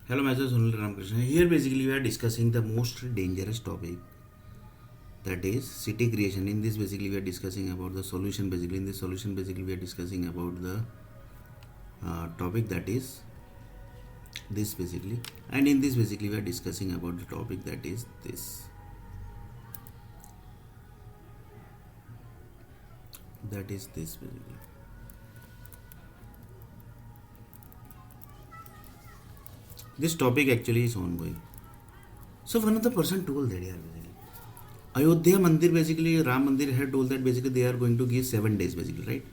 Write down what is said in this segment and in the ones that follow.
Hello, myself Sunil Ramakrishna. Here, basically, we are discussing the most dangerous topic, that is city creation. In this, basically, we are discussing about the solution. Basically, in this solution, basically, we are discussing about the topic that is this, basically, and in this, basically, we are discussing about the topic that is this. That is this, basically. This topic actually is ongoing. So one of the person told that, yeah, basically, Ayodhya Mandir, basically, Ram Mandir had told that basically they are going to give 7 days, basically, right?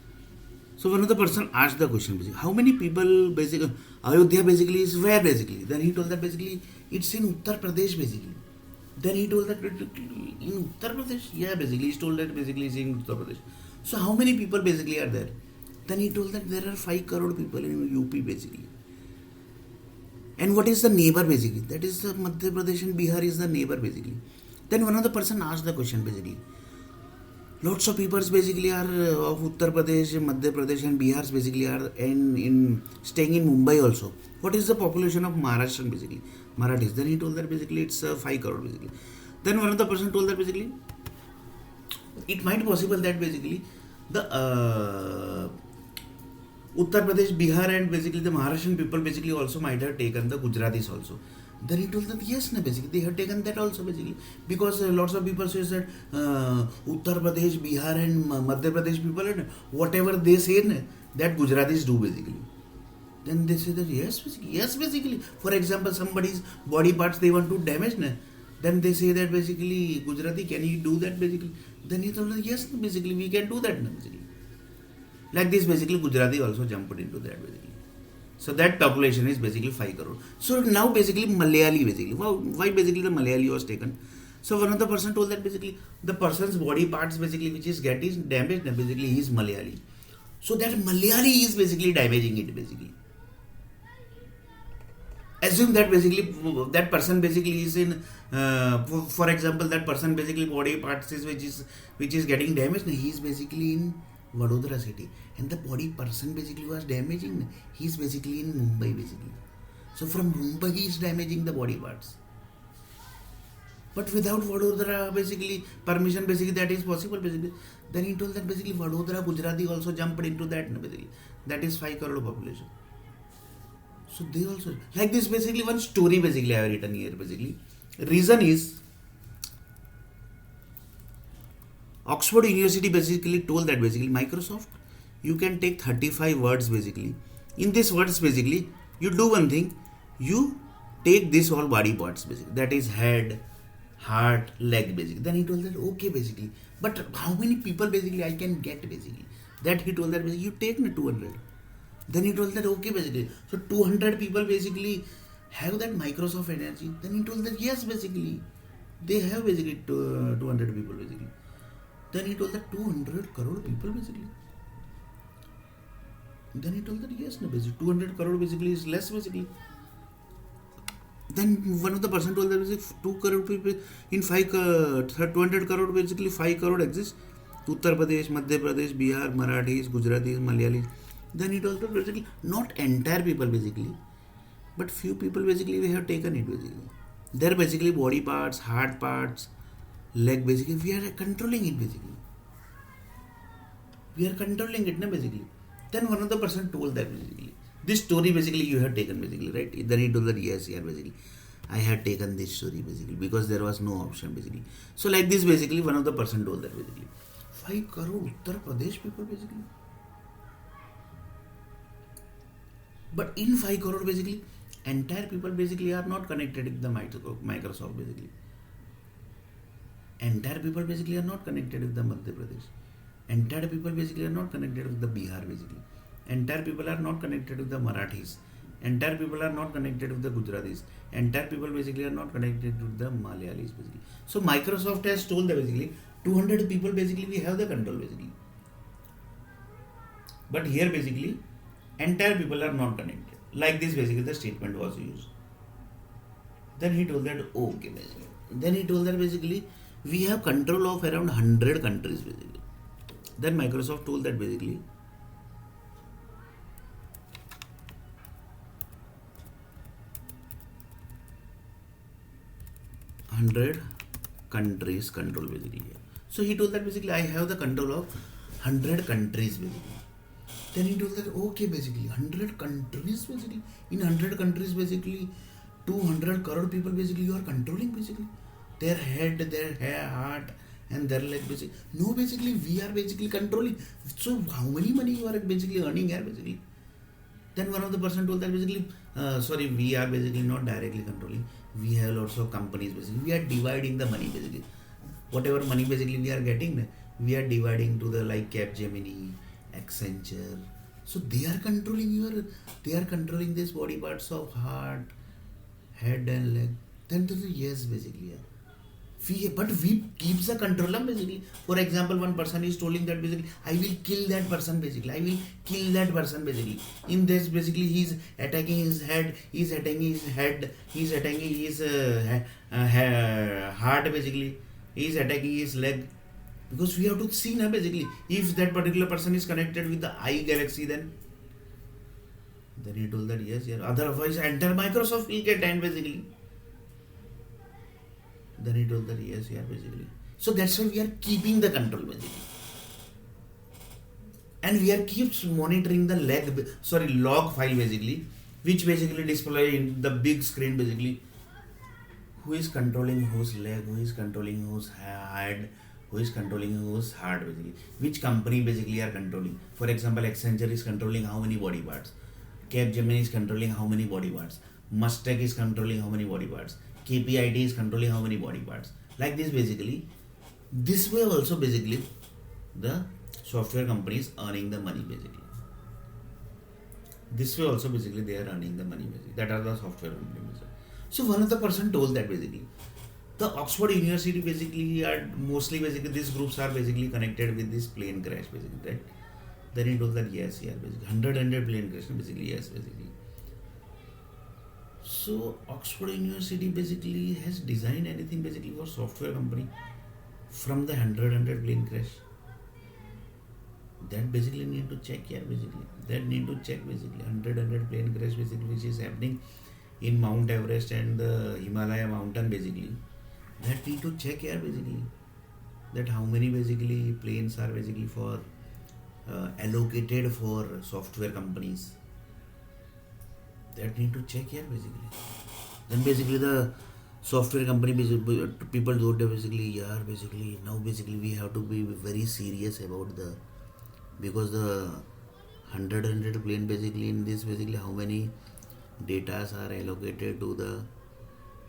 So one of the person asked the question, basically, how many people basically Ayodhya basically is where basically? Then he told that basically it's in Uttar Pradesh basically. Then he told that in Uttar Pradesh, yeah, basically he told that basically it's in Uttar Pradesh. So how many people basically are there? Then he told that there are 5 crore people in UP basically. And what is the neighbor basically? That is the Madhya Pradesh and Bihar is the neighbor basically. Then one of the person asked the question basically. Lots of people basically are of Uttar Pradesh, Madhya Pradesh, and Bihar basically are in staying in Mumbai also. What is the population of Maharashtra basically? Marathis. Then he told that basically it's 5 crore basically. Then one of the person told that basically it might possible that basically the Uttar Pradesh, Bihar, and basically the Maharashtrian people basically also might have taken the Gujaratis also. Then he told that yes, na, basically they have taken that also basically because lots of people says that Uttar Pradesh, Bihar, and Madhya Pradesh people and whatever they say na, that Gujaratis do basically. Then they say that yes, basically, yes, basically. For example, somebody's body parts they want to damage, na, then they say that basically Gujarati, can you do that basically? Then he told that yes, basically we can do that na, basically. Like this, basically Gujarati also jumped into that basically. So that population is basically 5 crore. So now basically Malayali basically. Why basically the Malayali was taken? So one of the person told that basically the person's body parts basically which is getting damaged basically he is Malayali. So that Malayali is basically damaging it basically. Assume that basically that person basically is in for example that person basically body parts is which is getting damaged. He is basically in Vadodara city, and the body person basically was damaging. He's basically in Mumbai basically. So from Mumbai he is damaging the body parts. But without Vadodara basically permission basically that is possible basically. Then he told that basically Vadodara Gujarati also jumped into that basically. That is 5 crore population. So they also like this basically one story basically I have written here basically. Reason is Oxford University basically told that basically Microsoft, you can take 35 words basically. In these words basically, you do one thing, you take this all body parts basically. That is head, heart, leg basically. Then he told that okay basically. But how many people basically I can get basically? That he told that basically you take me 200. Then he told that okay basically. So 200 people basically have that Microsoft energy. Then he told that yes basically. They have basically 200 people basically. Then he told that 200 crore people basically. Then he told that yes, no, basically 200 crore basically is less basically. Then one of the person told that basically 2 crore people in 200 crore basically 5 crore exists. Uttar Pradesh, Madhya Pradesh, Bihar, Marathis, Gujaratis, Malayalis. Then he told that basically not entire people basically, but few people basically we have taken it basically. They're basically body parts, heart parts, leg basically we are controlling it basically. We are controlling it na basically. Then one of the person told that basically this story basically you have taken basically, right? Then he told that yes, yeah, basically I had taken this story basically because there was no option basically. So like this basically one of the person told that basically 5 crore Uttar Pradesh people basically. But in 5 crore basically entire people basically are not connected with the Microsoft basically. Entire people basically are not connected with the Madhya Pradesh. Entire people basically are not connected with the Bihar basically. Entire people are not connected with the Marathis. Entire people are not connected with the Gujaratis. Entire people basically are not connected with the Malayalis basically. So Microsoft has told that basically 200 people basically we have the control basically. But here basically entire people are not connected. Like this basically the statement was used. Then he told that okay basically. Then he told that basically we have control of around 100 countries basically. Then Microsoft told that basically 100 countries control basically. So he told that basically I have the control of 100 countries basically. Then he told that okay basically 100 countries basically, in 100 countries basically 200 crore people basically you are controlling basically their head, their heart and their leg basically. No, basically we are basically controlling. So how many money you are basically earning here basically? Then one of the person told that basically sorry, we are basically not directly controlling, we have lots of companies basically, we are dividing the money basically, whatever money basically we are getting we are dividing to the like Capgemini, Accenture. So they are controlling they are controlling this body parts of heart, head and leg. Then to the yes basically, yeah. But we keeps the control basically. For example, one person is telling that basically I will kill that person basically, I will kill that person basically. In this basically he is attacking his head, he is attacking his head, he is attacking his heart basically, he is attacking his leg. Because we have to see now basically if that particular person is connected with the eye galaxy, then he told that yes, yeah. Otherwise entire Microsoft will get end basically. Then he told that yes, yeah, basically. So that's why we are keeping the control basically. And we are keeps monitoring the log file basically, which basically display in the big screen basically. Who is controlling whose leg, who is controlling whose head, who is controlling whose heart basically. Which company basically are controlling. For example, Accenture is controlling how many body parts. Capgemini is controlling how many body parts. Mustang is controlling how many body parts. KPIT is controlling how many body parts. Like this basically. This way also basically the software companies earning the money basically. This way also basically they are earning the money basically. That are the software companies. So one of the person told that basically the Oxford University basically are mostly basically these groups are basically connected with this plane crash basically, right? Then he told that yes, yeah, basically 100 plane crash basically, yes, basically. So Oxford University basically has designed anything basically for software company from the 100 plane crash. That basically need to check here basically. That need to check basically 100 plane crash basically which is happening in Mount Everest and the Himalaya mountain basically. That need to check here basically. That how many basically planes are basically for allocated for software companies. That need to check here basically. Then basically the software company basically, people thought that basically yeah basically now basically we have to be very serious about the, because the 100 plane basically in this basically how many datas are allocated to the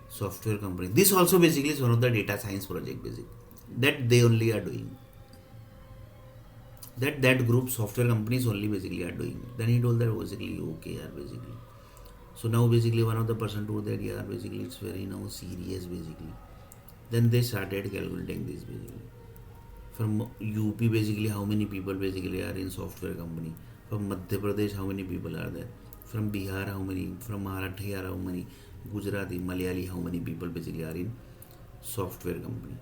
software company. This also basically is one of the data science project basically that they only are doing. That group software companies only basically are doing. Then he told that basically okay yeah basically. So now basically one of the person told that yeah basically it's very now serious basically. Then they started calculating this basically. From UP basically how many people basically are in software company. From Madhya Pradesh how many people are there. From Bihar how many. From Marathi how many. Gujarati, Malayali how many people basically are in software company.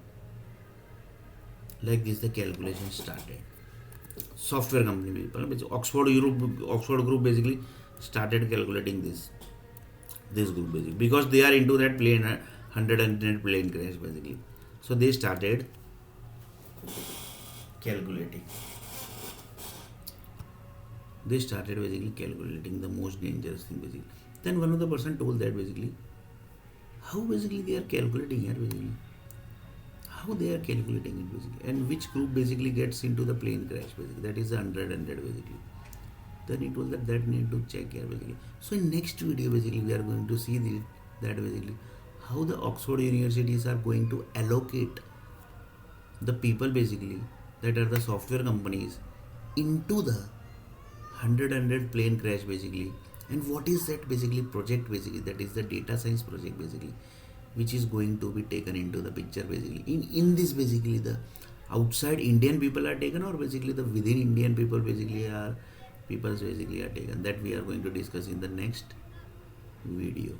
Like this the calculation started. Software company people, Oxford group basically started calculating this group basically because they are into that plane 100 plane crash basically. So they started calculating. They started basically calculating the most dangerous thing basically. Then one of the person told that basically how basically they are calculating here basically. How they are calculating it basically, and which group basically gets into the plane crash basically. That is the 100 basically. Then he told that need to check here basically. So in next video basically we are going to see that basically how the Oxford universities are going to allocate the people basically that are the software companies into the 100 plane crash basically, and what is that basically project basically, that is the data science project basically, which is going to be taken into the picture basically. In this basically the outside Indian people are taken, or basically the within Indian people basically are taken. That we are going to discuss in the next video.